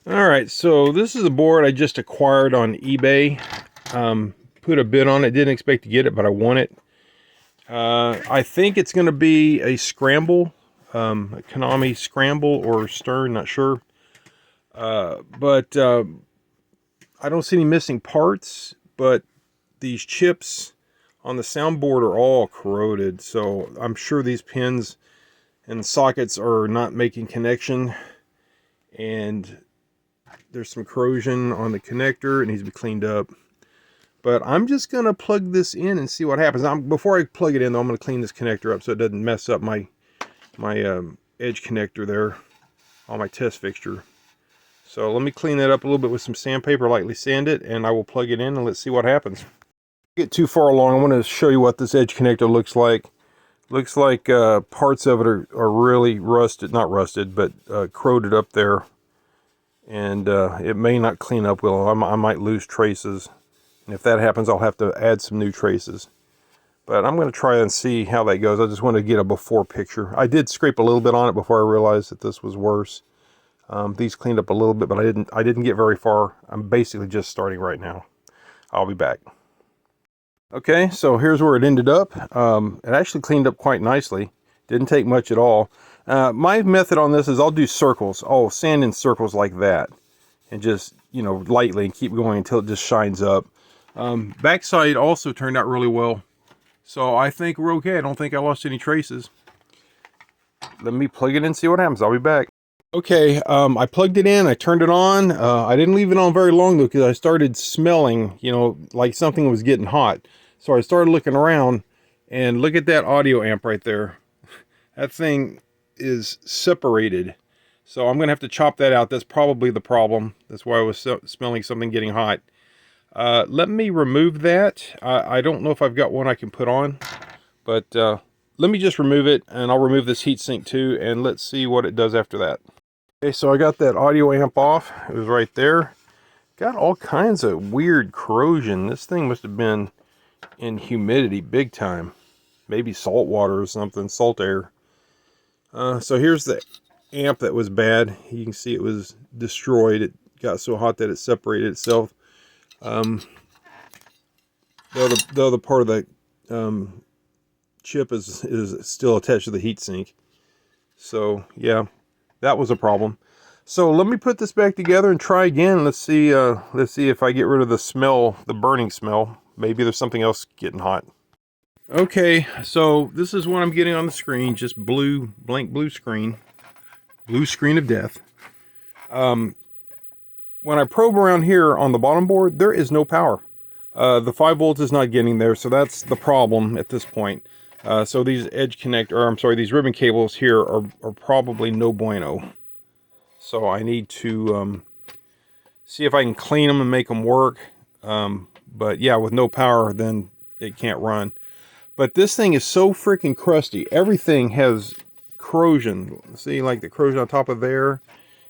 Alright, so this is a board I just acquired on eBay. Put a bid on it. Didn't expect to get it, but I want it. I think it's going to be a scramble, a Konami scramble or Stern, not sure. But I don't see any missing parts, but these chips on the soundboard are all corroded, so I'm sure these pins and sockets are not making connection, and there's some corrosion on the connector. It needs to be cleaned up. But I'm just going to plug this in and see what happens. Before I plug it in, though, I'm going to clean this connector up so it doesn't mess up my edge connector there on my test fixture. So let me clean that up a little bit with some sandpaper, lightly sand it, and I will plug it in and let's see what happens. Get too far along, I want to show you what this edge connector looks like. Looks like parts of it are really rusted, not rusted, but corroded up there. And it may not clean up well. I might lose traces. And if that happens, I'll have to add some new traces. But I'm going to try and see how that goes. I just want to get a before picture. I did scrape a little bit on it before I realized that this was worse. These cleaned up a little bit, but I didn't get very far. I'm basically just starting right now. I'll be back. Okay, so here's where it ended up. It actually cleaned up quite nicely. Didn't take much at all. My method on this is I'll do circles. I'll sand in circles like that. And just, you know, lightly and keep going until it just shines up. Backside also turned out really well. So I think we're okay. I don't think I lost any traces. Let me plug it in and see what happens. I'll be back. Okay, I plugged it in. I turned it on. I didn't leave it on very long though because I started smelling, you know, like something was getting hot. So I started looking around and look at that audio amp right there. That thing is separated. So I'm going to have to chop that out. That's probably the problem. That's why I was smelling something getting hot. Let me remove that. I don't know if I've got one I can put on. But let me just remove it. And I'll remove this heatsink too. And let's see what it does after that. Okay, so I got that audio amp off. It was right there. Got all kinds of weird corrosion. This thing must have been in humidity big time. Maybe salt water or something. Salt air. So here's the amp that was bad. You can see it was destroyed. It got so hot that it separated itself. The other part of the chip is still attached to the heatsink. So yeah, that was a problem. So let me put this back together and try again. Let's see if I get rid of the smell, the burning smell. Maybe there's something else getting hot. Okay, so this is what I'm getting on the screen. Just blue, blank blue screen. Blue screen of death. When I probe around here on the bottom board, there is no power. The 5 volts is not getting there, so that's the problem at this point. So these these ribbon cables here are probably no bueno. So I need to see if I can clean them and make them work. But yeah, with no power, then it can't run. But this thing is so freaking crusty. Everything has corrosion. See, like the corrosion on top of there.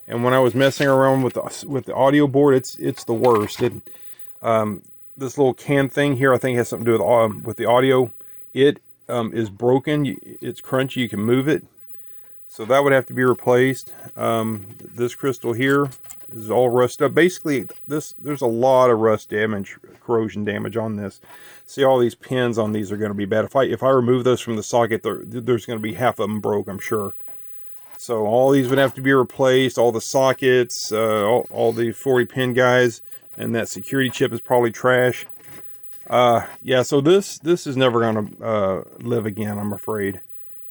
And when I was messing around with the audio board, it's the worst. This little can thing here, I think has something to do with the audio. It is broken. It's crunchy. You can move it. So that would have to be replaced. This crystal here is all rusted up. Basically, there's a lot of rust damage, corrosion damage on this. See, all these pins on these are going to be bad. If I remove those from the socket, there's going to be half of them broke, I'm sure. So all these would have to be replaced. All the sockets, all the 40 pin guys, and that security chip is probably trash. Yeah, so this is never going to live again, I'm afraid.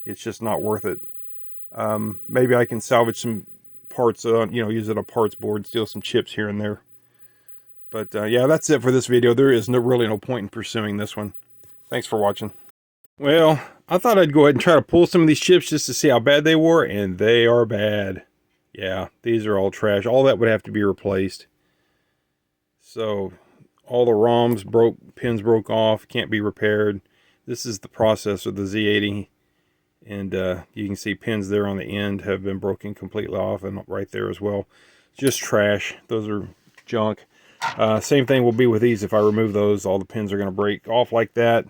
It's just not worth it. Maybe I can salvage some parts, use it on a parts board, steal some chips here and there. But yeah, that's it for this video. There is really no point in pursuing this one. Thanks for watching. Well, I thought I'd go ahead and try to pull some of these chips just to see how bad they were, and they are bad. Yeah, these are all trash. All that would have to be replaced. So, all the ROMs pins broke off, can't be repaired. This is the processor, the Z80. And you can see pins there on the end have been broken completely off, and right there as well. Just trash. Those are junk. Same thing will be with these. If I remove those, all the pins are going to break off like that.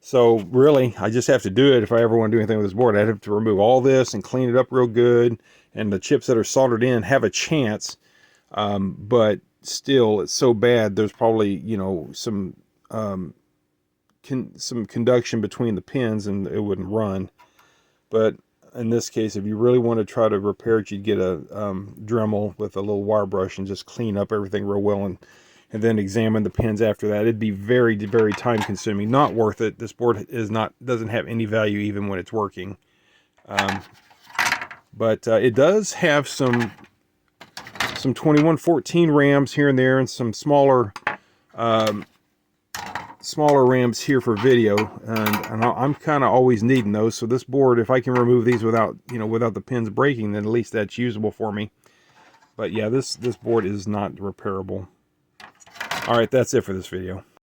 So really, I just have to do it. If I ever want to do anything with this board, I'd have to remove all this and clean it up real good. And the chips that are soldered in have a chance. But still, it's so bad. There's probably, you know, some conduction between the pins, and it wouldn't run. But in this case, if you really want to try to repair it, you'd get a Dremel with a little wire brush and just clean up everything real well, and then examine the pins after that. It'd be very, very time consuming. Not worth it. This board doesn't have any value even when it's working. But it does have some 2114 RAMs here and there, and some smaller RAMs here for video, and I'm kind of always needing those. So this board, if I can remove these without the pins breaking, then at least that's usable for me. But yeah, this board is not repairable. All right, that's it for this video.